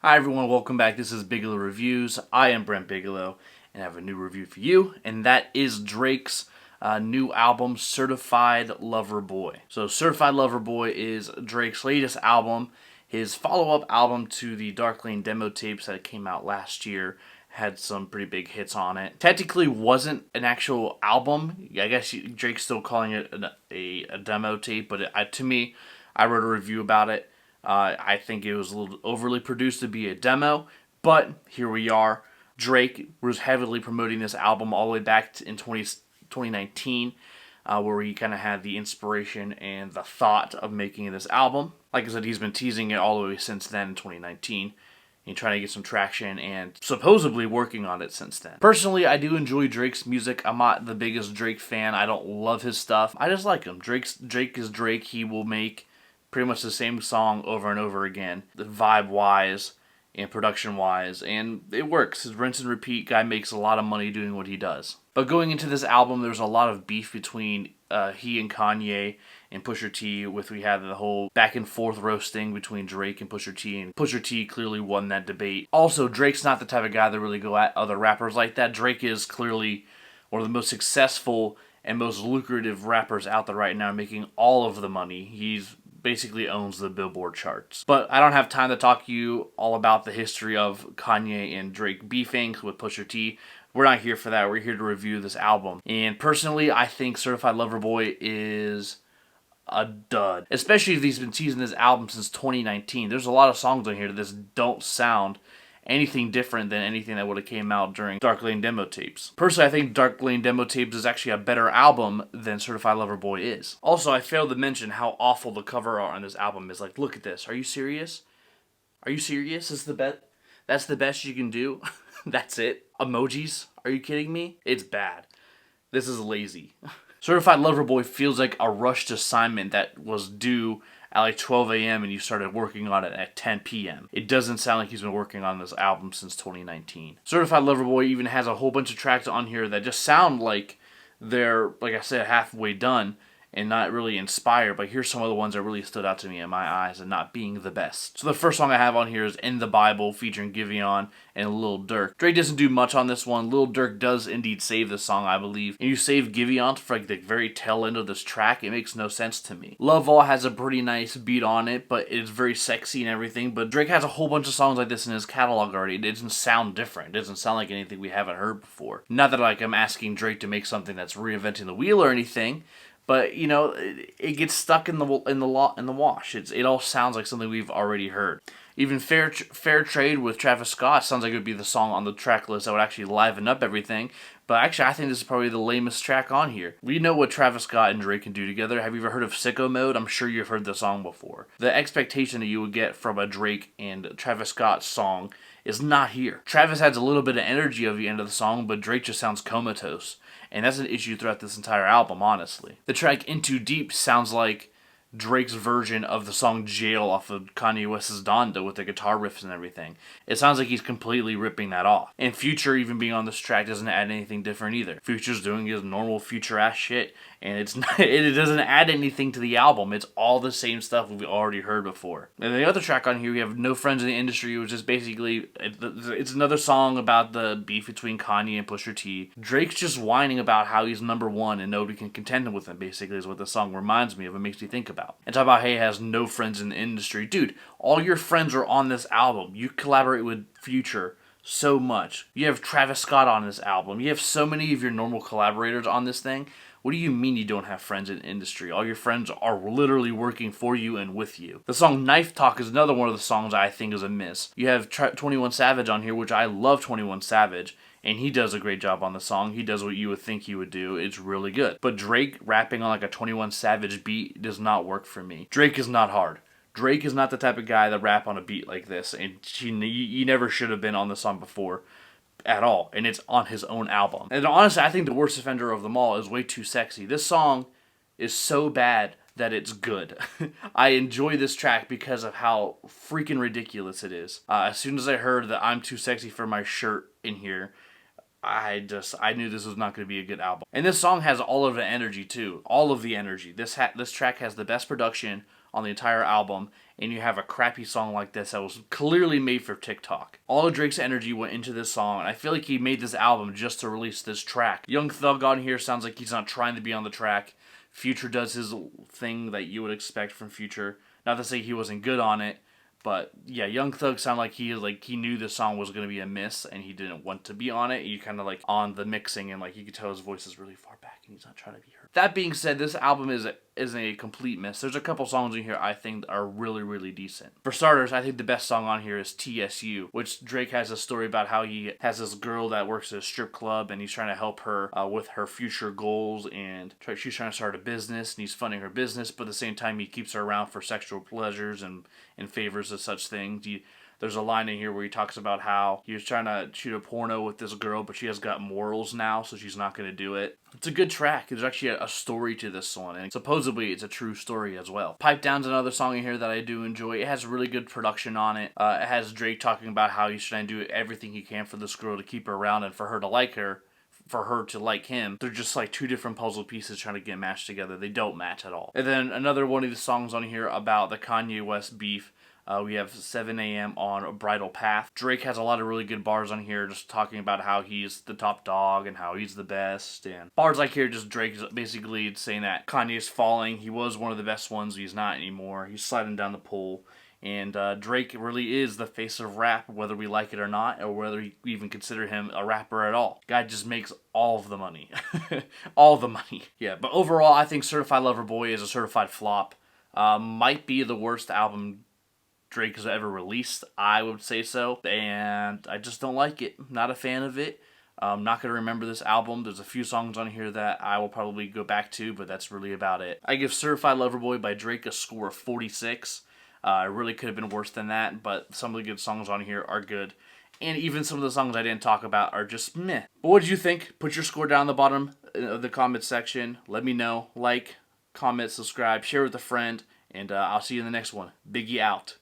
Hi everyone, welcome back. This is Bigelow Reviews. I am Brent Bigelow, and I have a new review for you, and that is Drake's new album, Certified Lover Boy. So, Certified Lover Boy is Drake's latest album, his follow-up album to the Dark Lane demo tapes that came out last year. Had some pretty big hits on it. Technically wasn't an actual album. I guess Drake's still calling it a demo tape, but to me, I wrote a review about it. I think it was a little overly produced to be a demo, but here we are. Drake was heavily promoting this album all the way back in 2019, where he kind of had the inspiration and the thought of making this album. Like I said, he's been teasing it all the way since then in 2019. And trying to get some traction and supposedly working on it since then. Personally, I do enjoy Drake's music. I'm not the biggest Drake fan. I don't love his stuff. I just like him. Drake is Drake. He will make pretty much the same song over and over again, the vibe-wise and production-wise, and it works. His rinse and repeat guy makes a lot of money doing what he does. But going into this album, there's a lot of beef between he and Kanye and Pusha T. We had the whole back and forth roasting between Drake and Pusha T, and Pusha T clearly won that debate. Also, Drake's not the type of guy that really go at other rappers like that. Drake is clearly one of the most successful and most lucrative rappers out there right now, making all of the money. He's basically owns the Billboard charts. But I don't have time to talk to you all about the history of Kanye and Drake beefing with Pusha T. We're not here for that. We're here to review this album. And personally, I think Certified Lover Boy is a dud. Especially if he's been teasing this album since 2019. There's a lot of songs on here that just don't sound anything different than anything that would have came out during Dark Lane demo tapes. Personally, I think Dark Lane demo tapes is actually a better album than Certified Lover Boy is. Also, I failed to mention how awful the cover art on this album is. Like, look at this. Are you serious? Are you serious? That's the best you can do? That's it? Emojis? Are you kidding me? It's bad. This is lazy. Certified Lover Boy feels like a rushed assignment that was due at like 12 a.m. and you started working on it at 10 p.m. It doesn't sound like he's been working on this album since 2019. Certified Lover Boy even has a whole bunch of tracks on here that just sound like they're, like I said, halfway done and not really inspired, but here's some of the ones that really stood out to me in my eyes and not being the best. So the first song I have on here is In the Bible featuring Giveon and Lil Durk. Drake doesn't do much on this one. Lil Durk does indeed save the song, I believe. And you save Giveon for like the very tail end of this track, it makes no sense to me. Love All has a pretty nice beat on it, but it's very sexy and everything, but Drake has a whole bunch of songs like this in his catalog already. It doesn't sound different. It doesn't sound like anything we haven't heard before. Not that like I'm asking Drake to make something that's reinventing the wheel or anything, but you know, it gets stuck in the wash. It all sounds like something we've already heard. Even Fair Trade with Travis Scott sounds like it would be the song on the track list that would actually liven up everything. But actually, I think this is probably the lamest track on here. We know what Travis Scott and Drake can do together. Have you ever heard of Sicko Mode? I'm sure you've heard the song before. The expectation that you would get from a Drake and Travis Scott song is not here. Travis adds a little bit of energy at the end of the song, but Drake just sounds comatose. And that's an issue throughout this entire album, honestly. The track Into Deep sounds like Drake's version of the song Jail off of Kanye West's Donda with the guitar riffs and everything. It sounds like he's completely ripping that off. And Future even being on this track doesn't add anything different either. Future's doing his normal Future ass shit, and it doesn't add anything to the album. It's all the same stuff we've already heard before. And the other track on here, we have No Friends in the Industry, which is basically, it's another song about the beef between Kanye and Pusha T. Drake's just whining about how he's number one and nobody can contend with him, basically, is what the song reminds me of. It makes me think about. And talk about, hey, he has no friends in the industry. Dude, all your friends are on this album. You collaborate with Future so much. You have Travis Scott on this album. You have so many of your normal collaborators on this thing. What do you mean you don't have friends in the industry? All your friends are literally working for you and with you. The song Knife Talk is another one of the songs I think is a miss. You have 21 Savage on here, which I love 21 Savage, and he does a great job on the song. He does what you would think he would do. It's really good. But Drake rapping on like a 21 Savage beat does not work for me. Drake is not hard. Drake is not the type of guy that rap on a beat like this, and he never should have been on the song before at all, and it's on his own album. And honestly, I think the worst offender of them all is Way Too Sexy. This song is so bad that it's good. I enjoy this track because of how freaking ridiculous it is. As soon as I heard that I'm Too Sexy for My Shirt in here, I knew this was not going to be a good album. And this song has all of the energy too. All of the energy. This track has the best production on the entire album, and you have a crappy song like this that was clearly made for TikTok. All of Drake's energy went into this song, and I feel like he made this album just to release this track. Young Thug on here sounds like he's not trying to be on the track. Future does his thing that you would expect from Future. Not to say he wasn't good on it, but yeah, Young Thug sounded like he knew the song was gonna be a miss and he didn't want to be on it. You kind of like on the mixing and like you could tell his voice is really far back and he's not trying to be heard. That being said, this album is a complete miss. There's a couple songs in here I think are really, really decent. For starters, I think the best song on here is TSU, which Drake has a story about how he has this girl that works at a strip club and he's trying to help her with her future goals, and she's trying to start a business and he's funding her business, but at the same time he keeps her around for sexual pleasures and favors of such things. There's a line in here where he talks about how he was trying to shoot a porno with this girl, but she has got morals now, so she's not going to do it. It's a good track. There's actually a story to this one, and supposedly it's a true story as well. Pipe Down's another song in here that I do enjoy. It has really good production on it. It has Drake talking about how he's trying to do everything he can for this girl to keep her around and for her to like her. For her to like him. They're just like two different puzzle pieces trying to get matched together. They don't match at all. And then another one of the songs on here about the Kanye West beef. We have 7 a.m. on Bridal Path. Drake has a lot of really good bars on here, just talking about how he's the top dog and how he's the best. And bars like here, just Drake is basically saying that Kanye's falling. He was one of the best ones, he's not anymore. He's sliding down the pole. And Drake really is the face of rap, whether we like it or not, or whether we even consider him a rapper at all. Guy just makes all of the money. All the money. Yeah, but overall, I think Certified Lover Boy is a certified flop. Might be the worst album Drake has ever released, I would say so. And I just don't like it. Not a fan of it. I'm not going to remember this album. There's a few songs on here that I will probably go back to, but that's really about it. I give Certified Lover Boy by Drake a score of 46. It really could have been worse than that, but some of the good songs on here are good. And even some of the songs I didn't talk about are just meh. But what did you think? Put your score down the bottom of the comment section. Let me know. Like, comment, subscribe, share with a friend, and I'll see you in the next one. Biggie out.